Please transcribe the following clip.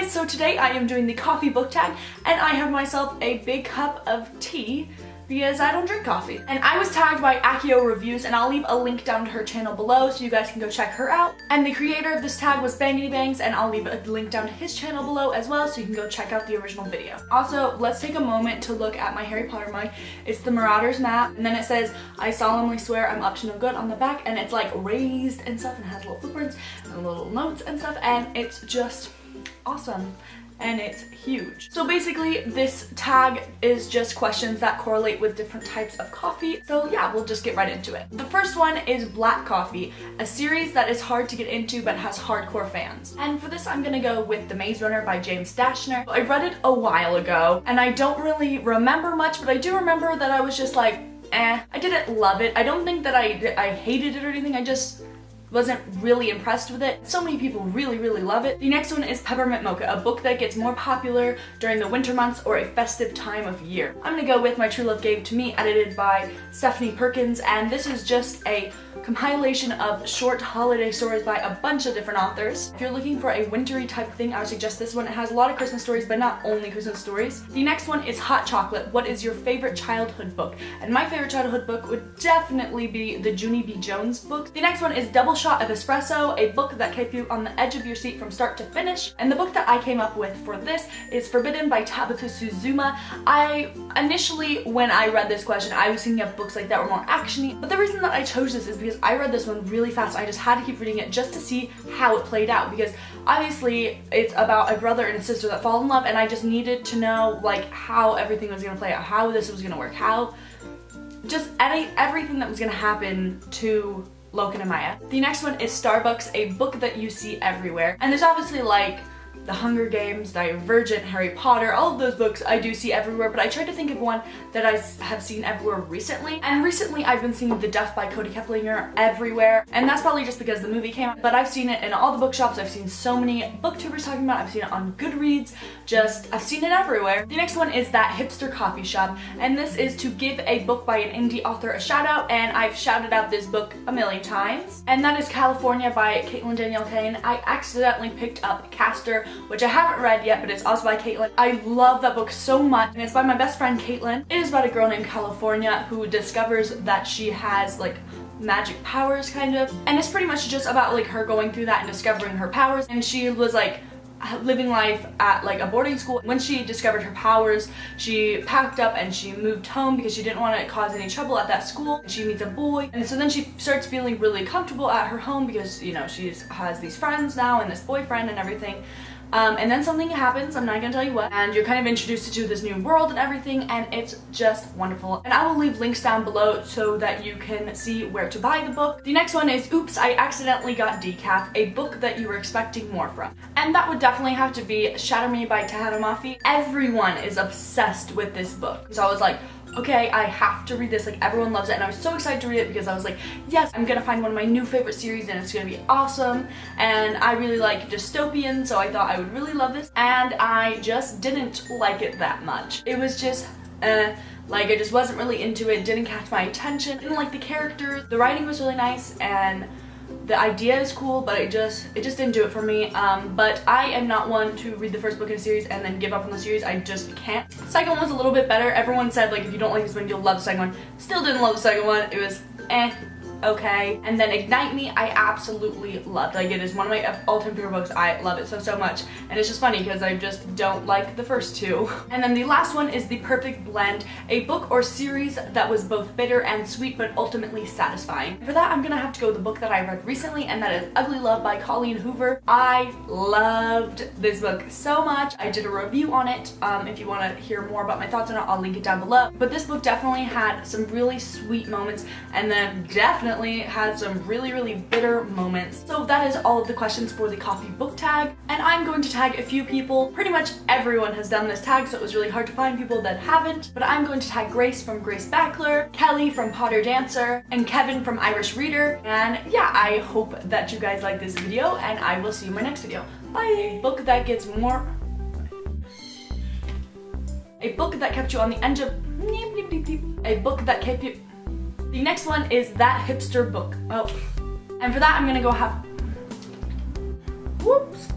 guys, so today I am doing the coffee book tag and I have myself a big cup of tea because I don't drink coffee. And I was tagged by Akio Reviews and I'll leave a link down to her channel below so you guys can go check her out. And the creator of this tag was Bangity Bangs and I'll leave a link down to his channel below as well so you can go check out the original video. Also, let's take a moment to look at my Harry Potter mug. It's the Marauders map and then it says, "I solemnly swear I'm up to no good" on the back, and it's like raised and stuff and has little footprints and little notes and stuff, and it's just awesome. And it's huge. So basically this tag is just questions that correlate with different types of coffee. So yeah, we'll just get right into it. The first one is black coffee, a series that is hard to get into but has hardcore fans. And for this I'm gonna go with The Maze Runner by James Dashner. I read it a while ago and I don't really remember much, but I do remember that I was just like, I didn't love it. I don't think that I hated it or anything, I just wasn't really impressed with it. So many people really love it. The next one is Peppermint Mocha, a book that gets more popular during the winter months or a festive time of year. I'm gonna go with My True Love Gave to Me, edited by Stephanie Perkins, and this is just a compilation of short holiday stories by a bunch of different authors. If you're looking for a wintry type of thing, I would suggest this one. It has a lot of Christmas stories, but not only Christmas stories. The next one is Hot Chocolate, what is your favorite childhood book? And my favorite childhood book would definitely be the Junie B. Jones book. The next one is Double Shot of Espresso, a book that kept you on the edge of your seat from start to finish. And the book that I came up with for this is Forbidden by Tabitha Suzuma. Initially, when I read this question, I was thinking of books like that were more actiony, but the reason that I chose this is because I read this one really fast. I just had to keep reading it just to see how it played out, because obviously it's about a brother and a sister that fall in love, and I just needed to know like how everything was gonna play out, how this was gonna work, how just everything that was gonna happen to Loken and Maya. The next one is Starbucks, a book that you see everywhere. And there's obviously like The Hunger Games, Divergent, Harry Potter, all of those books I do see everywhere, but I tried to think of one that I have seen everywhere recently. And recently I've been seeing The Death by Cody Keplinger everywhere, and that's probably just because the movie came out, but I've seen it in all the bookshops. I've seen so many booktubers talking about it. I've seen it on Goodreads, I've seen it everywhere. The next one is That Hipster Coffee Shop, and this is to give a book by an indie author a shout out, and I've shouted out this book a million times, and that is California by Caitlin Danielle Kane. I accidentally picked up Castor, which I haven't read yet, but it's also by Caitlin. I love that book so much, and it's by my best friend Caitlin. It is about a girl named California who discovers that she has like magic powers kind of, and it's pretty much just about like her going through that and discovering her powers. And she was like living life at like a boarding school. When she discovered her powers, she packed up and she moved home because she didn't want to cause any trouble at that school. She meets a boy, and so then she starts feeling really comfortable at her home because, you know, she has these friends now and this boyfriend and everything. And then something happens, I'm not gonna tell you what, and you're kind of introduced to this new world and everything, and it's just wonderful. And I will leave links down below so that you can see where to buy the book. The next one is Oops, I Accidentally Got Decaf, a book that you were expecting more from. And that would definitely have to be Shatter Me by Tahara Mafi. Everyone is obsessed with this book. So I was like, okay, I have to read this, like everyone loves it, and I was so excited to read it because I was like, yes, I'm gonna find one of my new favorite series and it's gonna be awesome. And I really like dystopian, so I thought I would really love this, and I just didn't like it that much. It was just like I just wasn't really into it, didn't catch my attention, didn't like the characters. The writing was really nice and the idea is cool, but it just didn't do it for me. But I am not one to read the first book in a series and then give up on the series. I just can't. The second one was a little bit better. Everyone said like if you don't like this one, you'll love the second one. Still didn't love the second one. It was okay. And then Ignite Me, I absolutely loved. Like it is one of my all-time favorite books. I love it so much. And it's just funny because I just don't like the first two. And then the last one is The Perfect Blend, a book or series that was both bitter and sweet but ultimately satisfying. For that, I'm gonna have to go with the book that I read recently, and that is Ugly Love by Colleen Hoover. I loved this book so much. I did a review on it. If you want to hear more about my thoughts on it, I'll link it down below. But this book definitely had some really sweet moments, and then definitely had some really bitter moments. So that is all of the questions for the coffee book tag, and I'm going to tag a few people. Pretty much everyone has done this tag, so it was really hard to find people that haven't, but I'm going to tag Grace from Grace Backler, Kelly from Potterdancer, and Kevin from Irish Reader. And yeah, I hope that you guys like this video, and I will see you in my next video. Bye! Book that gets more... A book that kept you on the edge of... A book that kept you... The next one is That Hipster Book. Oh. And for that, I'm gonna go have... Whoops.